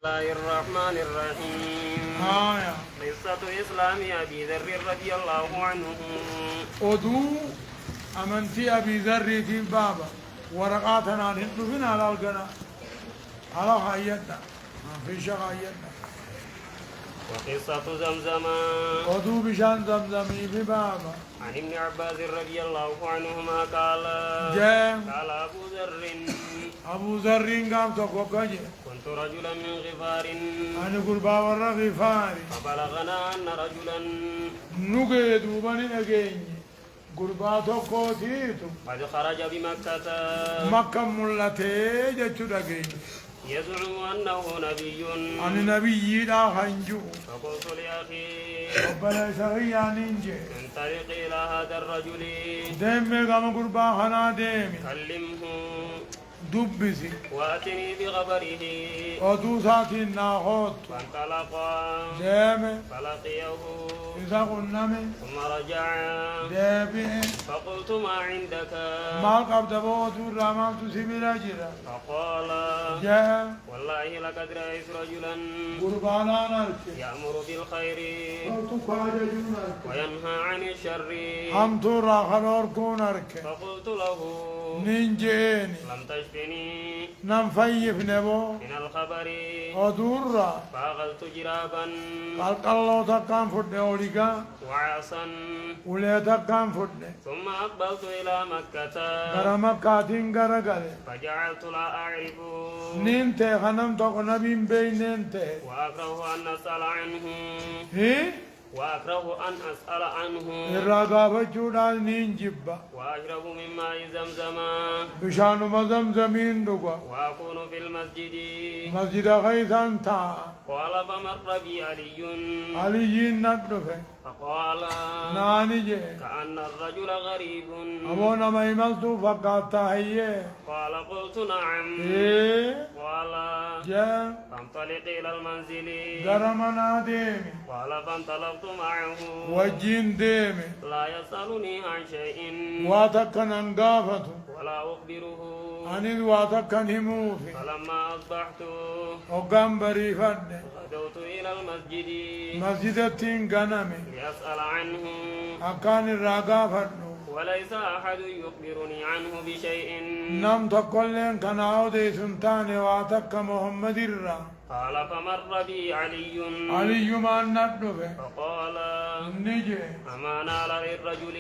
الله الرحمن الرحيم. قصة إسلام أبي ذر رضي الله عنه. أدو أمنتي أبي ذر في بابا ورقاتنا نحن على القناة على حياتنا في شغايتنا. وقصة زمزم. أدو بشان زمزمي في بابا. عن ابن عباس رضي الله عنهما قال قال أبو ذر قام تقوكجي كنت رجلا من غفار أنا قربا ورا غفاري فبلغنا أن رجلا نقيد وبني أجيني قربا تقوتيتو قد خرج بمكة مكة ملتي جتشو دقيني يزعم أنه نبي أنا نبي لا خنجو فقلت لأخي ربنا سغيا ننجي انطلق إلى هذا الرجل ديمي قام قربا خنا ديمي كلمه دبسي واتني بخبره أدو ساتي ناخوت فانطلقا ديمي فلقيه إذا قلنا ثم رجع ديمي فقلت ما عندك ما قبض بوتو راما تسيبي رجلا فقال جاء والله لقد رأيت رجلا قربانا نركي يأمر بالخير وينهى عن الشر هم ترى خلوركو نركي فقلت له ننجيني لم تشفني ننفيف نبو من الخبر أدورا فأخذت جرابا قال الله تكام فدني أوليكا وعصا ولي تكام فدني ثم أقبلت إلى مكة غرمكاتين غرغري فجعلت لا أعرف ننتي خنم تقو نبي بين ننتي وأكره أن أسأل عنه هي وأكره أن أسأل عنه الرقابة جودا ننجبا وأشرب من ماء زمزم بشان مزمزمين دقوا وأكون في المسجد مسجد خيثان تا قال فمر بي علي ندفه فقال ناني جي كأن الرجل غريب أبونا ما يملتو فقط هي قال قلت نعم إيه قال جاء فانطلق إلى المنزل غرمنا ديمي قال فانطلقت معه وجين ديمي لا يسألني عن شيء واتكن انقافته ولا أخبره أني واتكن هموفي فلما أصبحت وقام بريفد غدوت إلى المسجد مسجد التين غنمي لأسأل عنه أكان الرقافة وليس أحد يخبرني عنه بشيء نم تقولين كان عودي سنتاني واتك محمد الرا قال فمر بي علي ما ندفه فقال نجي أما نال للرجل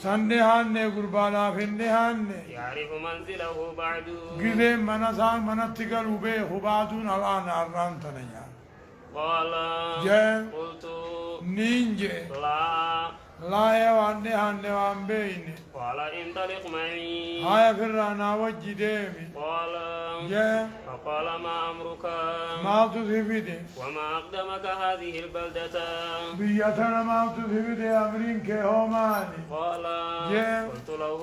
سندهاني قربانا في النهاني يعرف منزله بعد قذي منسان منتقل وبيه بعدون الآن أران تنيا قال جاء قلت نينجي لا يوان نهاني وان بيني قال انطلق معي هاي فرانا وجي ديمي قال جاء فقال ما أمرك ما تذهبدي وما أقدمك هذه البلدة بيتنا ما تذهبدي أمرين كهوماني قال جاء قلت له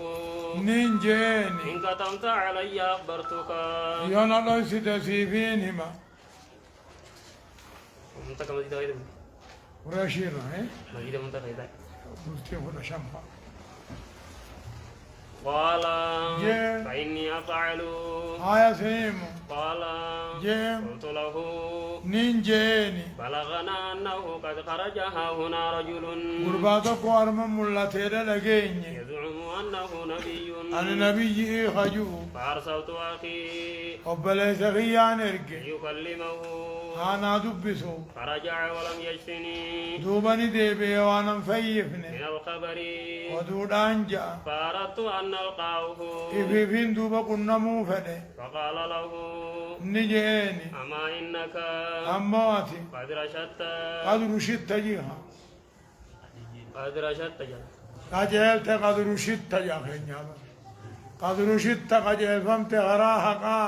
نينجيني إن كتمت علي أخبرتك يونا ليس تسيفينهما أنت كما تدعي ورشينا إيه مجيد منتقى مستيقظ شمفا قال جاء فإني أفعل هاي سيمو قال جاء قلت له نينجيني بلغنا أنه قد خرج ها هنا رجل قرباتك وارم ملتين لقيني يزعم أنه نبي أنا نبي خجو فأرسلت أخي وبليس غيان ارقي ليكلمه أنا دبسو فرجع ولم يجفني دوبني ديبي وانا مفيفني من الخبر ودود أنجا فأردت أن ألقاه إفيفين دوبا قلنا موفده فقال له نجيني أما إنك أمواتي قد رشدت قد رشدت جيها قد رشدت جل قجلت قد رشدت يا خنيابا قد رشدت قجل فمت غراها قا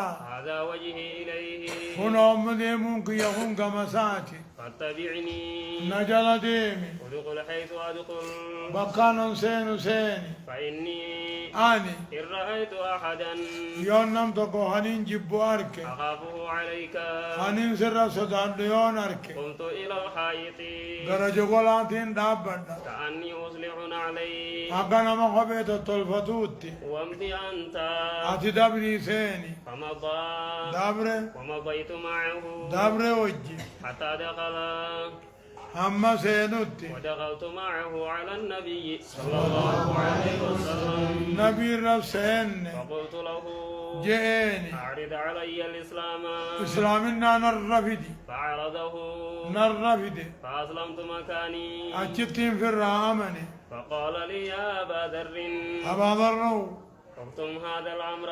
هذا وجهي إليه هنا أمدي ممكن يكون كمساتي فاتبعني نجل ديمي ادخل حيث أدخل بكان سين سيني فإني أني إن رأيت أحدا يون نم تكو هنين جبو أركي أخافه عليك هنين سر صدان يون أركي قمت إلى الحائط درجة قولاتين دابنا كأني أصلح عليه أكنا مخبئة الطلفتوتي وامضي أنت أتي دبري سيني فمضى دابره ومضيت معه دابره وجي حتى دخل هم سينوتي ودخلت معه على النبي صلى الله عليه وسلم نبي رب سين فقلت له جئني أعرض علي الإسلام إسلامنا نرفدي فعرضه نرفدي فأسلمت مكاني أجتين في الرامني فقال لي يا أبا ذر أبا ذروا اكتم هذا الأمر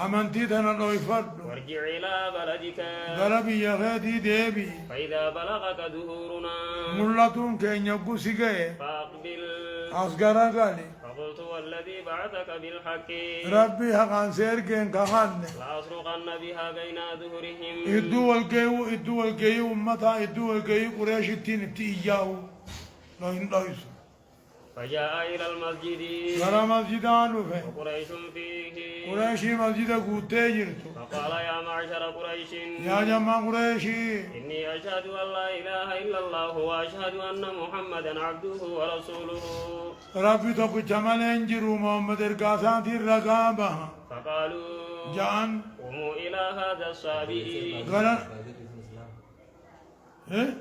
أمنتي تنا يفرد وارجع إلى بلدك غربي يا غادي ديبي فإذا بلغك دهورنا ملتون كين يبقو سيقاي فأقبل أصغر قالي فقلت والذي بعثك بالحق ربي حقان سير كين كخان لأسرقن بها بين ظهورهم إدو الكيو أمتا إدو الكيو قريش التين ابتئياو لين ليسو فجاء إلى المسجد غرا مسجدان وفي وقريش فيه قريشي مسجد قوتي جرتو فقال يا معشر قريش يا جماعة قريشي إني أشهد أن لا إله إلا الله وأشهد أن محمدا عبده ورسوله ربي توقع جمال انجرو محمد القاسات الرقابة فقالوا جان قوموا إلى هذا الصابئ غرا ايه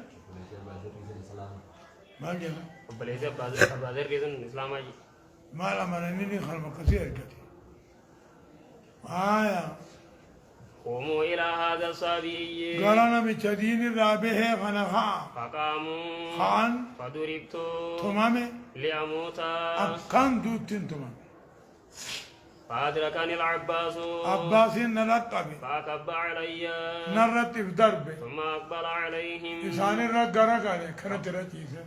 ما جاء بليس أبادر كذن إسلام أجي ما لما نني خلما كثير كثير قوموا إلى هذا الصبي قالنا بتدين الرابه خنخا فقاموا خان فضربت تمامي لأموت أكان دوتين تمام فأدركني العباس عباس نلقبي فأكب علي نرتب دربي ثم أقبل عليهم لسان الرقرق عليه كانت رجيسة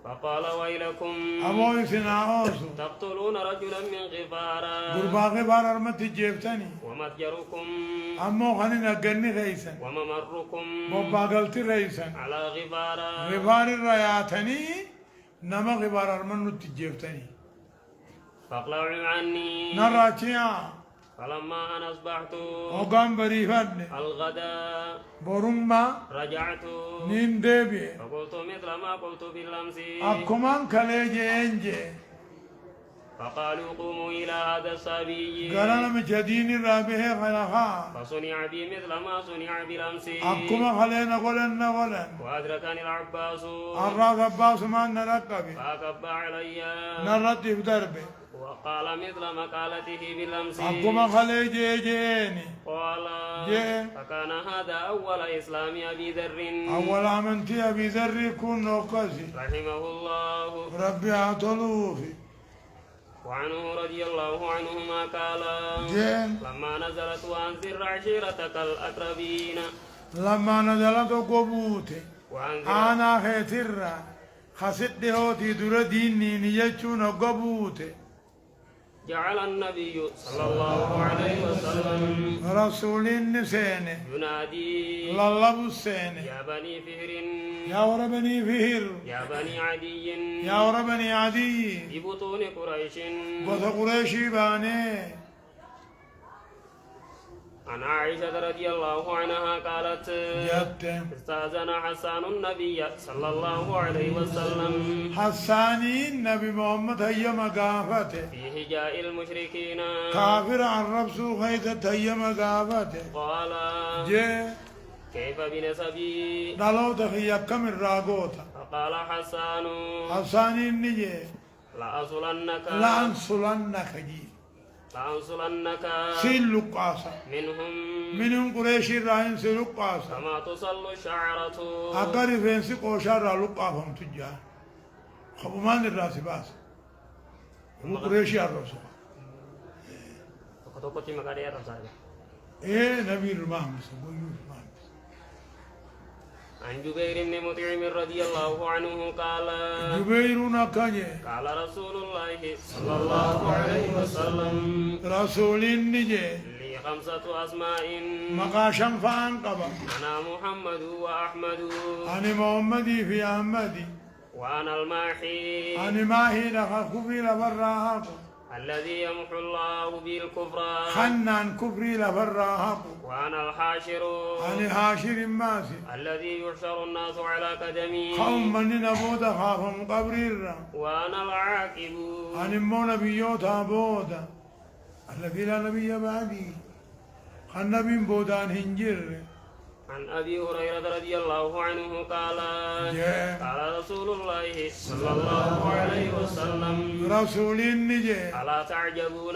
فقال ويلكم أبوي سناوسو تقتلون رجلا من غفارا قربا غبار أرمت جيبتني ومتجركم أمو خاني نقني رئيسا وممركم بابا قلتي رئيسا على غفارا غبار الرياتني نما غبار أرمن تجيبتني فاقلعوا عني نراتيا فلما أنا أصبحت وقام بريفان الغداء برمما رجعت نين ديبي فقلت مثل ما قلت بالأمس أكمان كاليجي انجي فقالوا قوموا إلى هذا الصبي قالنا مجدين الرابه خلقا فصنع بي مثل ما صنع بالأمس أكما خلينا قولن وأدركني العباس الراس عباس ما نرقبي فأكب علي نرتب دربي وقال مثل مقالته بالأمس أكما خليجي جيني قال جي فكان هذا أول إسلام أبي ذر أول عمنتي أبي ذر يكون نوكسي رحمه الله ربي أعطلوفي وعنه رضي الله عنهما قال جين لما نزلت وأنذر عشيرتك الأقربين لما نزلت قبوتي وأنذر أنا خيتر خسد هوتي در ديني نيجون قبوتي جعل النبي صلى الله عليه وسلم رسول النسين ينادي للب السين يا بني فهر يا وربني فهر يا بني عدي يا وربني عدي ببطون قريش بس قريشي باني عن عائشة رضي الله عنها قالت جد استأذن حسان النبي صلى الله عليه وسلم حساني النبي محمد هي مقافته في هجاء المشركين كافر عن ربسو خيثة هي مقافته قال جي كيف بنسبي دلو تخي كم الراغوتا فقال حسان حساني النجي لأصلنك لأنصلنك جي لأنصلنك سيل لقاسة منهم قريش راين سيل لقاسة كما تصل الشعرة أقاري فينسي قوشار لقافهم تجاه خبمان الراسي باس هو قريشي الرسول تقطي مكاري الرسالة إيه نبي المهمس عن جبير بن مطعم رضي الله عنه قال جبير نكاني قال رسول الله صلى الله عليه وسلم رسول النجي خمسة أسماء مقاشا فأنقبا أنا محمد وأحمد أنا محمدي في أحمدي وأنا الماحي أنا ماهي لخفي لبراهاكو الذي يمحو الله به الكفر خنان كفري لبراهاكو وأنا الحاشر أنا حاشر ماسي الذي يحشر الناس على قدمي قوم من نبوت خافهم قبريرا وأنا العاقب أنا مو نبيوتا بودا الذي لا نبي بعدي خن نبي بودان هنجر عن أبي هريرة رضي الله عنه قال قال رسول الله صلى الله عليه وسلم رسول النجي ألا تعجبون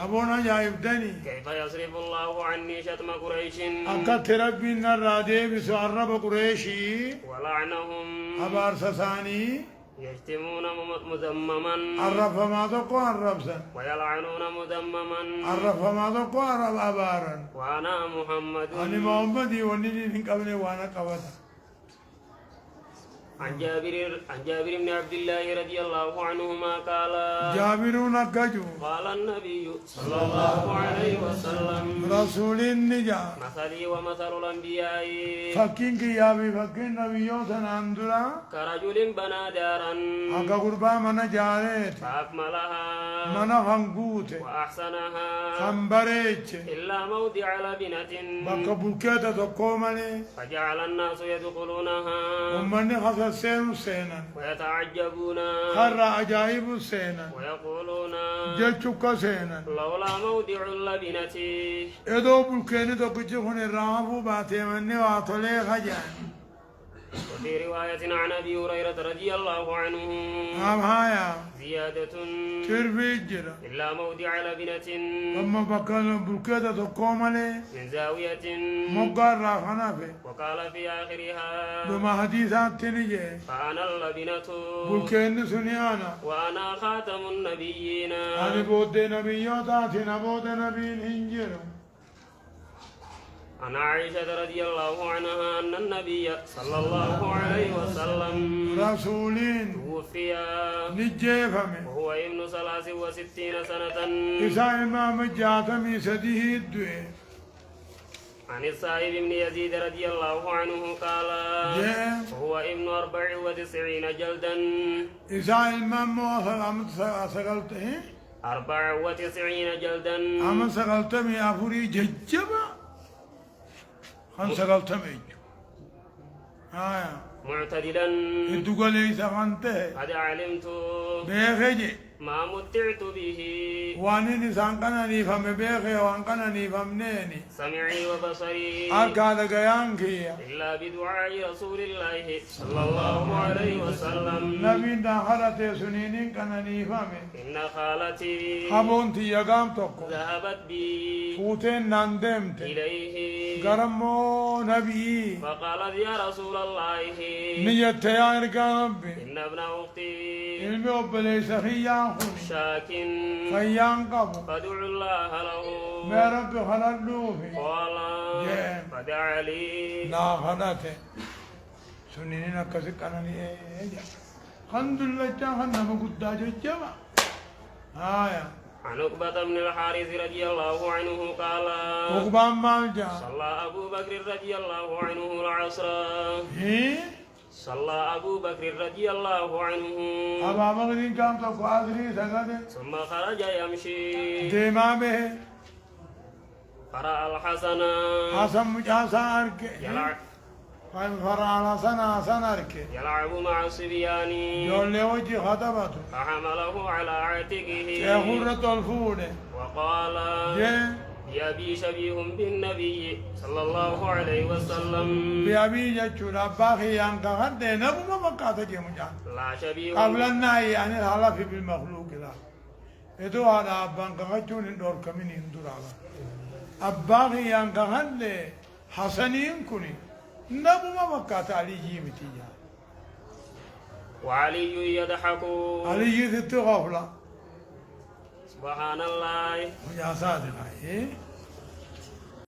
أبونا جايب دني كيف يصرف الله عني شتم قريش أكت ربي الرادي بسعرب قريشي ولعنهم أبار سساني يشتمون مذمما عرف ما تقوى عرفسا ويلعنون مذمما عرف ما تقوى عرف أبارا وأنا محمد أنا محمدي ونجي من قبل وأنا قبتا عن جابر بن عبد الله رضي الله عنهما قال جابرون أكجو قال النبي صلى الله عليه وسلم رسول النجا مثلي ومثل الأنبياء فكين كيابي فكين نبيوتا أندرا كرجل بنى دارا أكا قربا من جاريت فأكملها من فنقوت وأحسنها خنبريت إلا موضع لبنة بك بلكيتا تقومني فجعل الناس يدخلونها ومن خص السين سينا ويتعجبون خر عجائب سينا ويقولون جتشك سينا لولا موضع اللبنة ادو بلكيني تقجفون الرافو باتي مني واتولي خجان وفي رواية عن أبي هريرة رضي الله عنه هايا زيادة تربي الجرة إلا موضع لبنة أما بكال بلكيتا تقومني من زاوية مقار رافنا وقال في آخرها بما حديثات تنجي فأنا اللبنة بلكيني سنيانا وأنا خاتم النبيين أنا بود نبيوتاتنا بود نبي الإنجيل عن عائشة رضي الله عنها أن النبي صلى الله عليه وسلم رسولين توفي نجيفمي وهو ابن 63 سنة إذا إمام جاتمي سديه الدوي عن السائب بن يزيد رضي الله عنه قال وهو ابن 94 جلدا إذا إمام موصل أمد سقلته 94 جلدا أمد سقلتمي أفوري ججبا خان سقلتمي معتدلا إدوغ ليس خانته قد علمت بيخجي ما متعت به واني نسان كان نفهم بيخي وان كان نفهم نيني سمعي وبصري أركاد قيانكي إلا بدعاء رسول الله صلى الله عليه وسلم نبي داخلت سنين كان نفهم إن خالتي خبونتي يقام تقو ذهبت بي فوتين نندمت إليه قرمو نبي فقالت يا رسول الله نيت يا ربي إن ابن أختي علمي وبليس خيان شاك خيان قبو فادعوا الله له ما رب خلدوه قال فدعا لي لا خلته سنين كسك أنا الحمد لله جاهنا مقداج الجمع آية عن عقبة بن الحارث رضي الله عنه قال عقبة مالجا صلى أبو بكر رضي الله عنه العصر صلى أبو بكر رضي الله عنه أبا بكر كان تقاضي سجد ثم خرج يمشي ديما به قرأ الحسن حسن مجاسارك حسن أرك يلعب مع الصبيان يقول له وجه خطبته فحمله على عاتقه يخرة الفول وقال بأبي شبيه بالنبي صلى الله عليه وسلم بأبي جتشون أباخي ينقى هدى نبو ما مقاطة جمجان لا شبيه قبل النهي عن الحلف بالمخلوق لا إدو هذا أبان كغتشون اندور كمين اندور على أباخي ينقى هدى حسنين كني نبو ما مقاطة علي جيمتي وعلي يضحك علي ذات غفلة سبحان الله يا صادق